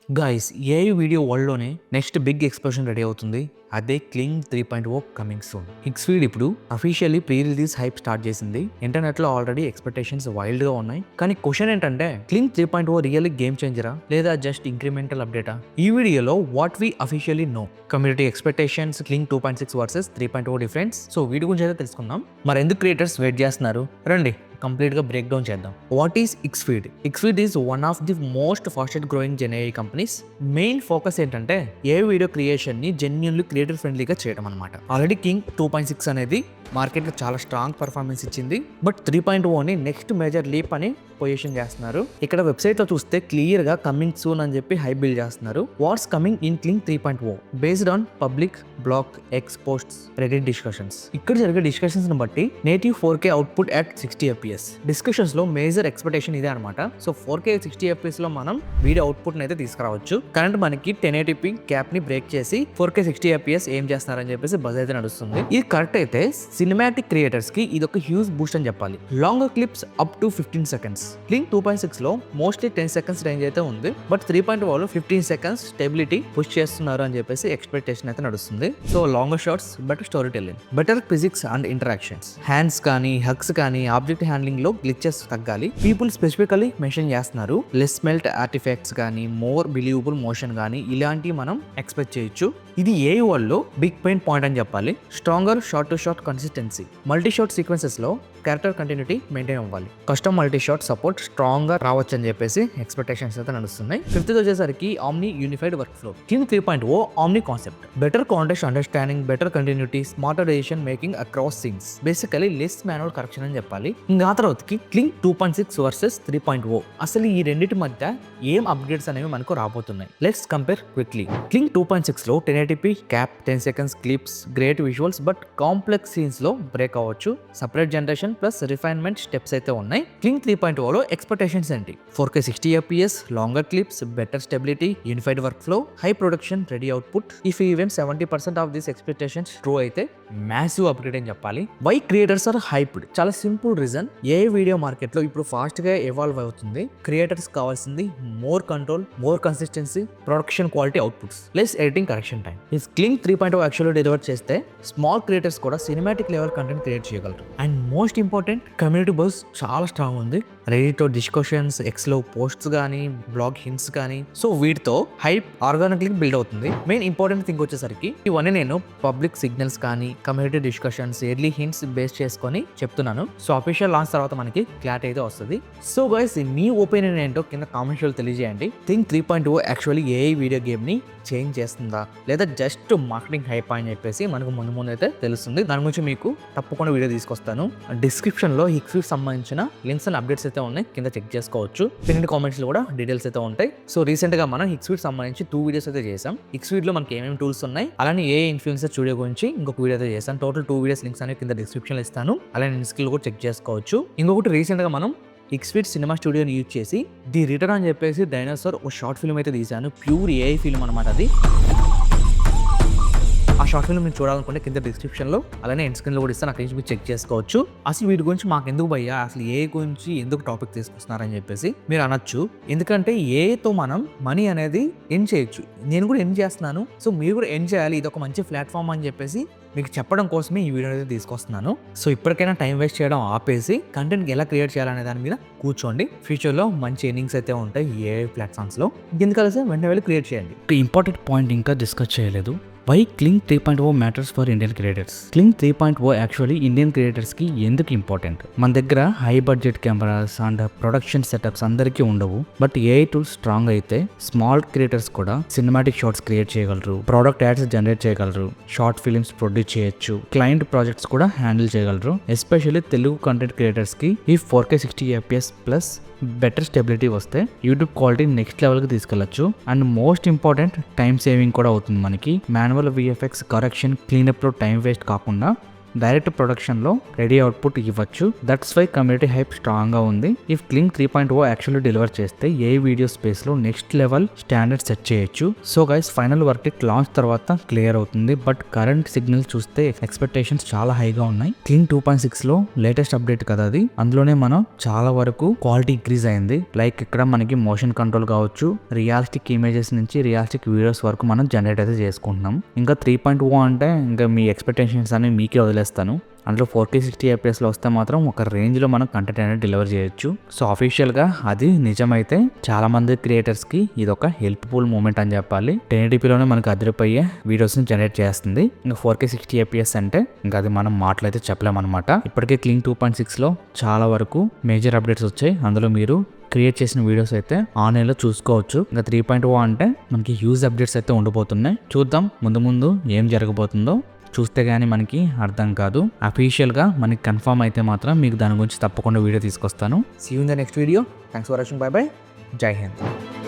Guys AI video వరల్డ్లోనే next big explosion ready అవుతుంది. అదే క్లింగ్ 3.0 కమింగ్ సూన్. హిక్స్ఫీడ్ ఇప్పుడు officially pre release hype start చేసింది. ఇంటర్నెట్లో ఆల్రెడీ ఎక్స్పెక్టేషన్స్ వైల్డ్గా ఉన్నాయి. కానీ క్వశ్చన్ ఏంటంటే క్లింగ్ 3.0 రియల్లీ గేమ్ చేంజరా లేదా జస్ట్ ఇంక్రిమెంటల్ అప్డేటా? ఈ వీడియోలో what we officially know, community expectations, Kling 2.6 versus 3.0 difference. So వీటి గురించి అయితే తెలుసుకుందాం. మరి ఎందుకు క్రియేటర్స్ వెయిట్ చేస్తున్నారు? రండి కంప్లీట్గా బ్రేక్ డౌన్ చేద్దాం. What is Xfeed? Xfeed is one of the most fastest growing GenAI companies. Main focus ఏంటంటే ఏ వీడియో క్రియేషన్ ని జెన్యున్లీ క్రియేటర్ ఫ్రెండ్లీగా చేయడం అనమాట. ఆల్రెడీ కింగ్ 2.6 అనేది మార్కెట్లో చాలా స్ట్రాంగ్ పర్ఫార్మెన్స్ ఇచ్చింది. బట్ 3.0ని నెక్స్ట్ మేజర్ లీప్ అని పొజిషన్ చేస్తున్నారు. ఇక్కడ వెబ్సైట్లో చూస్తే క్లియర్ గా కమింగ్ సూన్ అని చెప్పి హై బిల్డ్ చేస్తున్నారు. What's coming in Kling 3.0 based on public blog, X posts, Reddit discussions. ఇక్కడ జరిగే డిస్కషన్స్ ని బట్టి నేటివ్ 4K output at 60 FPS. Discussions లో మేజర్ ఎక్స్పెక్టేషన్ ఇదే అనమాట. సో 4K 60 FPS లో మనం వీడియో అవుట్పుట్ అయితే తీసుకురావచ్చు. కరెంట్ మనకి 1080p క్యాప్ ని బ్రేక్ చేసి 4K 60 FPS ఏం చేస్తున్నారని చెప్పేసి బజ్ అయితే నడుస్తుంది. ఇది కరెక్ట్ అయితే సినిమాటిక్ క్రియేటర్స్ కి ఇది ఒక హ్యూజ్ బూస్ట్ అని చెప్పాలి. Longer clips up to 15 seconds. క్లింగ్ 2.6 లో మోస్ట్లీ 10 seconds రేంజ్ అయితే ఉంది. బట్ 3.0 లో 15 seconds స్టెబిలిటీ పుష్ చేస్తున్నారు అని చెప్పేసి ఎక్స్పెక్టేషన్ అయితే నడుస్తుంది. So longer shots, better storytelling, better physics and interactions, hands కానీ హగ్స్ కానీ ఆబ్జెక్ట్ హ్యాండ్లింగ్ లో గ్లిచెస్ తగ్గాలి. పీపుల్ స్పెసిఫికలీ మెన్షన్ చేస్తున్నారు. లెస్ మెల్ట్ ఆర్టిఫాక్ట్స్ కానీ, మోర్ బిలీవబుల్ మోషన్ కానీ ఇలాంటివి మనం ఎక్స్పెక్ట్ చేయొచ్చు. ఇది ఏ వరల్డ్ లో బిగ్ పెయిన్ పాయింట్ అని చెప్పాలి. Stronger shot to shot consistency, multi shot sequences లో క్యారెక్టర్ కంటిన్యూటీ మెయింటైన్ అవ్వాలి. Custom multi shot support strong గా రావచ్చు అని చెప్పేసి ఎక్స్పెక్టేషన్స్ అయితే నడుస్తున్నాయి. ఫిఫ్త్ వచ్చేసరికి omni unified workflow. Kling 3.0 omni concept, better context understanding, better continuity, smarter decision making across scenes. Basically less manual correction అని చెప్పాలి. ఇంకా ఆ తర్వాతకి క్లింగ్ 2.6 వర్సెస్ 3.0. అసలు ఈ రెండింటి మధ్య ఏం అప్డేట్స్ అనేవి మనకు రాబోతున్నాయి? Let's compare quickly. క్లింగ్ 2.6 లో 1080p cap, 10 seconds clips, great visuals, but complex scenes లో బ్రేక్ అవ్వచ్చు. Separate generation plus refinement steps అయితే ఉన్నాయి. క్లింగ్ 3.0 లో ఎక్స్పెక్టేషన్స్ ఏంటి? 4K 60 FPS, longer clips, better stability, unified workflow, high production ready output. If even 70% of this expectations true అయితే massive upgrade అని చెప్పాలి. Why creators are hyped? చాలా simple reason. AI video market లో ఇప్పుడు fast గా evolve అవుతుంది. Creators కావాల్సింది more control, more consistency, production quality outputs, less editing correction time. ఈ క్లింగ్ 3.0 యాక్చువల్లీ డెలివర్ చేస్తే స్మాల్ క్రియేటర్స్ కూడా సినిమాటిక్ లెవెల్ కంటెంట్ క్రియేట్ చేయగలరు. And most important, community bus చాలా స్ట్రాంగ్ ఉంది. రెడిట్ డిస్కషన్స్, ఎక్స్ లో posts కానీ, blog hints కానీ, so వీటితో హైప్ ఆర్గానిక్లీ బిల్డ్ అవుతుంది. మెయిన్ ఇంపార్టెంట్ థింగ్ వచ్చేసరికి ఇవన్నీ నేను పబ్లిక్ సిగ్నల్స్ కానీ, community discussions, early hints base చేసుకొని చెప్తున్నాను. సో అఫీషియల్ లాంచ్ తర్వాత మనకి క్లారిటీ అయితే వస్తుంది. సో గైస్, మీ ఒపీనియన్ ఏంటో కింద కామెంట్స్ లో తెలియజేయండి. థింక్ 3.0 యాక్చువల్లీ ఏ వీడియో గేమ్ ని చేంజ్ చేస్తుందా లేదా జస్ట్ మార్కెటింగ్ హైప్ అని చెప్పేసి మనకు ముందు అయితే తెలుస్తుంది. దాని గురించి మీకు తప్పకుండా వీడియో తీసుకొస్తాను. డిస్క్రిప్షన్ లో Xfeed సంబంధించిన లింక్స్ అండ్ అప్డేట్స్ అయితే ఉన్నాయి, కింద చెక్ చేసుకోవచ్చు. పిన్ కామెంట్స్ లో కూడా డీటెయిల్స్ అయితే ఉంటాయి. సో రీసెంట్ గా మనం Xfeed సంబంధించి 2 వీడియోస్ అయితే చేసాం. Xfeed లో మనకి ఏమేమి టూల్స్ ఉన్నాయి, అలానే ఏ ఇన్ఫ్లుయెన్సర్ స్టూడియో గురించి ఇంకొక వీడియో అయితే చేశాను. టోటల్ 2 వీడియోస్ లింక్స్ అనేవి కింద డిస్క్రిప్షన్ లో ఇస్తాను. అలానే స్కిల్ కూడా చెక్ చేసుకోవచ్చు. ఇంకొకటి రీసెంట్ గా మనం Xfeed సినిమా స్టూడియోని యూజ్ చేసి ది రిటర్న్ అని చెప్పేసి డైనోసార్ ఒక షార్ట్ ఫిల్మ్ అయితే తీశాను. ప్యూర్ ఏఐ ఫిల్మ్ అనమాట అది. ఆ షార్ట్ ఫిల్మ్ మీరు చూడాలనుకుంటే కింద డిస్క్రిప్షన్లో అలానే ఎండ్ స్క్రీన్లో కూడా ఇస్తాను, అక్కడి నుంచి మీరు చెక్ చేసుకోవచ్చు. అసలు వీటి గురించి మాకు ఎందుకు భయ్యా, అసలు ఏ గురించి ఎందుకు టాపిక్ తీసుకొస్తున్నారని చెప్పేసి మీరు అనొచ్చు. ఎందుకంటే ఏతో మనం మనీ అనేది ఎర్న్ చేయొచ్చు. నేను కూడా ఎర్న్ చేస్తున్నాను, సో మీరు కూడా ఎర్న్ చేయాలి. ఇది ఒక మంచి ప్లాట్ఫామ్ అని చెప్పేసి మీకు చెప్పడం కోసమే ఈ వీడియో అయితే తీసుకొస్తున్నాను. సో ఇప్పటికైనా టైం వేస్ట్ చేయడం ఆపేసి కంటెంట్ ఎలా క్రియేట్ చేయాలనే దాని మీద కూర్చోండి. ఫ్యూచర్లో మంచి ఎర్నింగ్స్ అయితే ఉంటాయి ఏ ప్లాట్ఫామ్స్లో. ఎందుకు కలిసి వెంటనే వెళ్ళి క్రియేట్ చేయండి. ఇంపార్టెంట్ పాయింట్ ఇంకా డిస్కస్ చేయలేదు. Why Kling 3.0 matters for Indian creators? Kling 3.0 actually Indian క్రియేటర్స్కి ఎందుకు ఇంపార్టెంట్? మన దగ్గర high budget cameras and production setups అందరికీ ఉండవు. బట్ ఏఐ టూల్స్ స్ట్రాంగ్ అయితే స్మాల్ క్రియేటర్స్ కూడా సినిమాటిక్ షార్ట్స్ క్రియేట్ చేయగలరు, ప్రోడక్ట్ యాడ్స్ జనరేట్ చేయగలరు, షార్ట్ ఫిలిమ్స్ ప్రొడ్యూస్ చేయొచ్చు, క్లయింట్ ప్రాజెక్ట్స్ కూడా హ్యాండిల్ చేయగలరు. ఎస్పెషల్లీ తెలుగు కంటెంట్ క్రియేటర్స్కి ఈ 4K 60 FPS plus better stability వస్తే యూట్యూబ్ క్వాలిటీ నెక్స్ట్ లెవెల్కి తీసుకెళ్లొచ్చు. And most important, time saving కూడా అవుతుంది మనకి. మాన్యువల్ VFX కరెక్షన్, క్లీనప్లో టైం వేస్ట్ కాకుండా డైరెక్ట్ ప్రొడక్షన్లో రెడీ అవుట్పుట్ ఇవ్వచ్చు. దట్స్ వై కమ్యూనిటీ హైప్ స్ట్రాంగ్గా ఉంది. ఇఫ్ క్లింగ్ 3.0 యాక్చువల్లీ డెలివర్ చేస్తే ఏ వీడియో స్పేస్లో నెక్స్ట్ లెవెల్ స్టాండర్డ్ సెట్ చేయొచ్చు. So guys final work launch తర్వాత క్లియర్ అవుతుంది. బట్ కరెంట్ సిగ్నల్ చూస్తే ఎక్స్పెక్టేషన్స్ చాలా హైగా ఉన్నాయి. క్లింగ్ 2.6లో లేటెస్ట్ అప్డేట్ కదా అది. అందులోనే మనం చాలా వరకు క్వాలిటీ ఇంక్రీజ్ అయింది. లైక్ ఇక్కడ మనకి మోషన్ కంట్రోల్ కావచ్చు, రియలిస్టిక్ ఇమేజెస్ నుంచి రియలిస్టిక్ వీడియోస్ వరకు మనం జనరేట్ అయితే చేసుకుంటున్నాం. ఇంకా 3.0 అంటే ఇంకా మీ ఎక్స్పెక్టేషన్స్ అని మీకే వదిలేస్తాను. అందులో 4K 60 FPSలో వస్తే మాత్రం ఒక రేంజ్లో మనం కంటెంట్ అనేది డెలివర్ చేయొచ్చు. సో అఫీషియల్గా అది నిజమైతే చాలా మంది క్రియేటర్స్కి ఇది ఒక హెల్ప్ఫుల్ మూమెంట్ అని చెప్పాలి. 1080pలోనే మనకు అదిరిపోయే వీడియోస్ని జనరేట్ చేస్తుంది. ఇంకా 4K 60 FPS అంటే ఇంకా అది మనం మాటలు అయితే చెప్పలేమన్నమాట. ఇప్పటికే క్లింగ్ 2.6లో చాలా వరకు మేజర్ అప్డేట్స్ వచ్చాయి. అందులో మీరు క్రియేట్ చేసిన వీడియోస్ అయితే ఆన్లైన్లో చూసుకోవచ్చు. ఇంకా 3.0 అంటే మనకి హ్యూజ్ అప్డేట్స్ అయితే ఉండిపోతున్నాయి. చూద్దాం ముందు ముందు ఏం జరగబోతుందో. చూస్తే కానీ మనకి అర్థం కాదు. అఫీషియల్గా మనకి కన్ఫర్మ్ అయితే మాత్రం మీకు దాని గురించి తప్పకుండా వీడియో తీసుకొస్తాను. See you in the next video. Thanks for watching. Bye bye. Jai Hind.